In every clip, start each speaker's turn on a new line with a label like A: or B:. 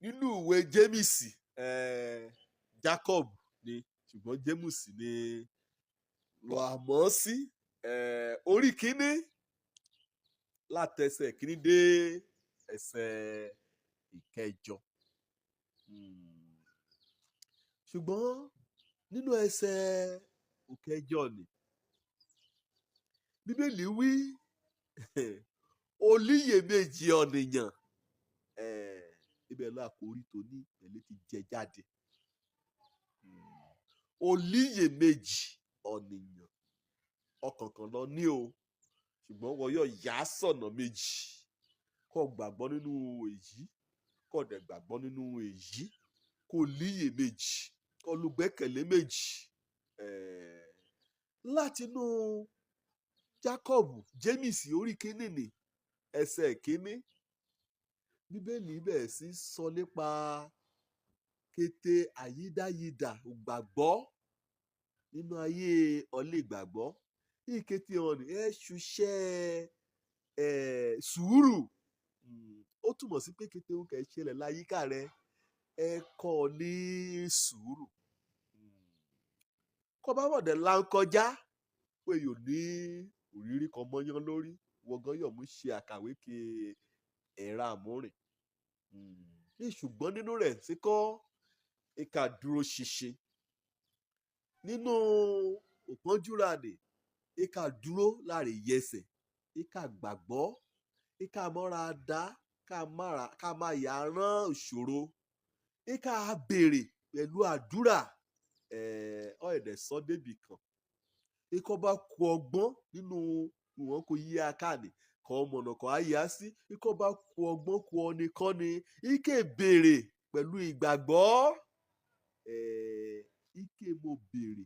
A: nínú ìwé Jémìsì Jacob ni ṣùgbọ́n Jémùsì ni lọ àmọ́ sí orí kínní látẹsẹ̀ kínní dé ẹsẹ̀ ìkẹjọ. Ṣùgbọ́n nínú ẹsẹ̀ ìkẹjọ ni Bíbélì wí olíyèméjì ọ̀nìyàn ibẹ̀ lọ àkórí tó ní pẹ̀lú ti jẹ jáde. Olíyèméjì ọ̀nìyàn ọkàn kan lọ ní o ṣùgbọ́n wọ́n yóò yà á sọ̀nà méjì kó gbàgbọ́ nínú èyí kó dẹ̀ gbàgbọ́ nínú èyí kó líyèméjì kó lùgbẹ́kẹ̀lé méjì látinú Jacob Jémìsì orí kínní ni ẹsẹ̀ kínní Bíbélì bẹ̀rẹ̀ sí sọ nípa kété àyídáyidà ògbàgbọ́ nínú ayé ọlẹ́ ìgbàgbọ́ ìkété ọ̀nì ṣuṣẹ́ sùúrù ó túmọ̀ sí pé kété òun kẹ̀ ṣẹlẹ̀ láyìíká rẹ kọ́ ní sùúrù kọ́ bá wọ̀dẹ̀ là ń kọjá pé yóò ní òrírí kan mọ́yán lórí wọ́gán yóò mú ṣe àkàwé ke ẹ̀rọ àmúrìn ṣùgbọ́n nínú rẹ̀ sí kọ́ ìka dúró ṣinṣin nínú òpọ́njúra ni ìka dúró láàrin yẹsẹ̀ ìka gbàgbọ́ ìka mọ́ra dá ká máa yà rán ìṣòro ìka béèrè pẹ̀lú àdúrà ọ̀ẹ̀dẹ̀ sọ débì kan ikọ̀ bá kú ọgbọ́n nínú ìwọ̀n kò yí akáàní kọ́ mọ̀nà kọ́ ayé á sí ikọ̀ bá kú ọgbọ́n kú ọ́nìkọ́ni ike béèrè pẹ̀lú ìgbàgbọ́ ike mo béèrè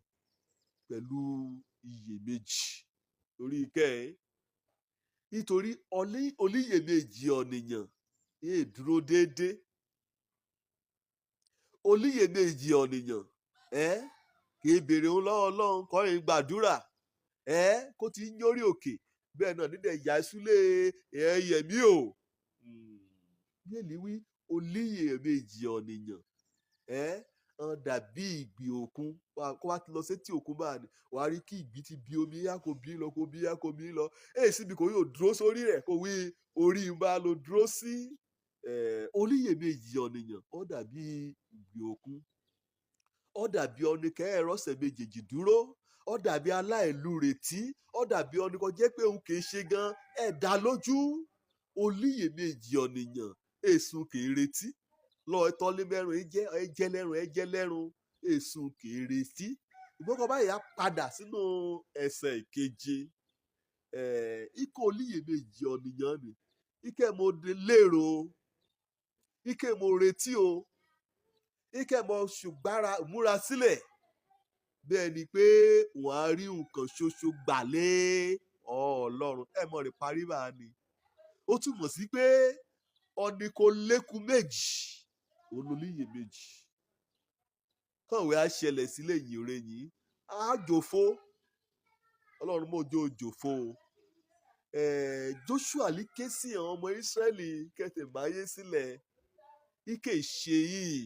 A: pẹ̀lú iyèméjì torí nítorí olíyèméjì ọ̀nìyàn yéé dúró déédéé olíyèméjì ọ̀nìyàn kì í béèrè òun lọ́wọ́ Ọlọ́run kọ́ ẹ̀ gbàdúrà kó ti ń yórí òkè bẹ́ẹ̀ náà nídẹ̀ ìyá ìsúlé ẹ̀yẹ̀mí o Bíbélì wí olíyèméjì ọ̀nìyàn dàbí ìgbì òkun kó wá ti lọ sétí òkun báà ni wà á rí kí ìgbì ti bí omi yá kó bí lọ kó bí yá kó bí lọ síbi kò yóò dúró sórí rẹ̀ kó wí orí bá lọ dúró sí olíyèméjì ọ̀nìyàn ó dàbí ìgbì òkun ó dàbí ọ̀nìkẹ́ ẹ̀rọ ọ̀sẹ̀ méjèèjì dúró ó dàbí aláìlúretí ó dàbí ọ̀nìkan jẹ́ pé òun kìí ṣe gan ẹ̀dá lójú olíyèméjì ọ̀nìyàn èsùn kìí retí lọ ẹtọ́lé mẹ́rùn ẹjẹ́ lẹ́rùn èsùn kìí retí ìgbọ́kọ̀ báyìí á padà sínú ẹsẹ̀ ìkeje ikọ̀ olíyèméjì ọ̀nìyàn ni ike mo lérò ike mo retí o ike mo ṣùgbára múra sílẹ̀ bẹ́ẹ̀ ni pé wọ́n á rí nǹkan ṣoṣo gbà lé Ọlọ́run mọ̀ rẹ̀ parí bá a ni ó túmọ̀ sí pé ọ̀nì kò lékun méjì olólíyèméjì kọ̀wé á ṣẹlẹ̀ sílẹ̀ yìí rẹ̀ yìí á jòfó Ọlọ́run mọ̀jọ́ jòfó Joshua lè ké sí àwọn ọmọ Ísírẹ́lì kẹtẹ̀ máyé sílẹ̀ ike ṣe yìí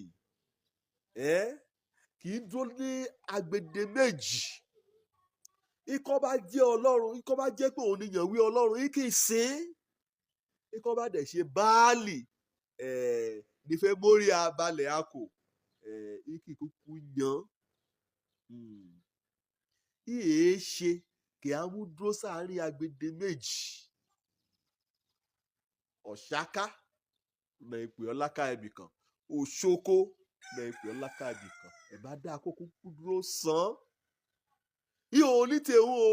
A: kì í dúró ní agbede méjì ikọ́ bá jẹ́ Ọlọ́run ikọ́ bá jẹ́ pé òun nìyàn wí Ọlọ́run ike sìn ikọ́ bá dẹ̀ ṣe Báálì nífẹ̀ẹ́ mórí abalẹ̀ akò ike kúkú yan ìyè ṣe kì á mú dúró sáàárín agbede méjì Ọ̀ṣáká na ìpè ọláká ibì kan Òṣoko na ìpè ọláká ibì kan bá dá àkókò dúró sàn ihò onítẹ̀hún o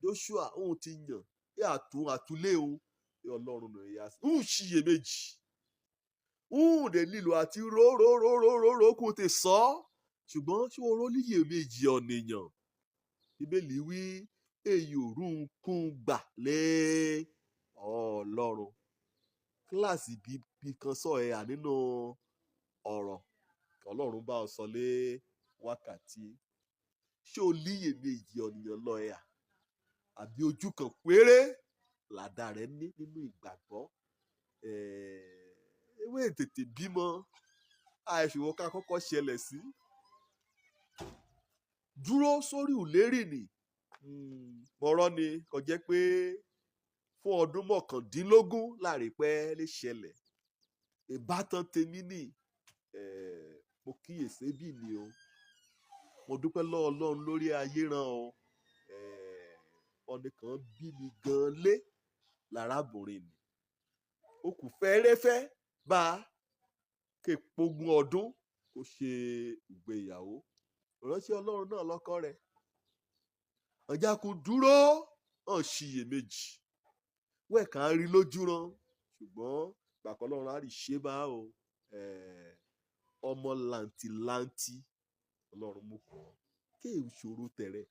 A: Joshua òun ti yàn àtúlé o Ọlọ́run nà ìyá sí ṣiyèméjì dẹ̀ nílò àti róróróróróró kò tè sọ ṣùgbọ́n tí o rólíyèméjì ọ̀nìyàn Bíbélì wí èyí òrùn kún gbà lé Ọlọ́run kíláàsì bíbí kan sọ nínú ọ̀rọ̀ Ọlọ́run bá ọ sọ lé wákàtí ṣé o líyèméjì ọ̀nìyàn lọ àbí ojú kan péré làdá rẹ ní nínú ìgbàgbọ́ ewé tètè bímọ àìṣòwò ká kọ́kọ́ ṣẹlẹ̀ sí. Dúró sórí ìlérí ni mọ̀rọ̀ ni kò jẹ́ pé fún ọdún 19 láàrin pẹ́ lè ṣẹlẹ̀. Ìbátan tèmi ni mo kíyèsí bí ni o. Mo dúpẹ́ lọ́wọ́ Ọlọ́run lórí ayé ran o. Ọdún kan bí mi gan lé lárábìnrin ni. Ó kù fẹ́rẹ́fẹ́ bá képogun ọdún kó ṣe ìgbéyàwó. Ìránṣẹ́ Ọlọ́run náà lọ́kọ rẹ̀. Ọjà kò dúró hàn ṣiyèméjì. Wẹ́ẹ̀kan rí lójú rán ṣùgbọ́n gbàkọ́ Ọlọ́run á rí ṣe bá o. Ọmọ làǹtìlanti Ọlọ́run mú kọ́. Kí èyí ṣòro tẹ̀rẹ̀.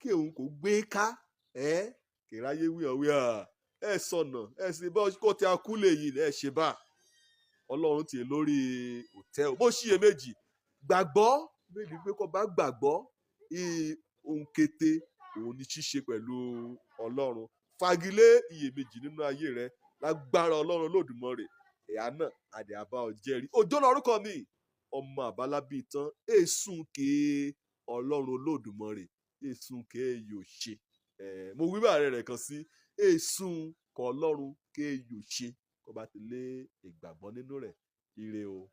A: Kí òun kò gbé ká. Kì í ráyé wí sọnà sì bá kó tí a kú lè yìí ṣe bá. Ọlọ́run ti lórí òtẹ́ bó ṣiyèméjì. Gbàgbọ́ méjì pé kó bá gbàgbọ́ ohun kété òun ní ṣíṣe pẹ̀lú Ọlọ́run. Fagilé iyèméjì nínú ayé rẹ lágbára Ọlọ́run Olódùmarè. Ẹ̀yà náà àdè àbá ọ̀jẹ̀rí. Òjó lórúkọ mi ọmọ àbálábí tán èsùn ké Ọlọ́run Olódùmarè èsùn ké yóò ṣe. Mo wí bàrẹ̀ rẹ̀ kan sí èsùn kọ Ọlọ́run ké yóò ṣe kó bá ti lé ìgbàgbọ́ nínú rẹ̀. Ire o.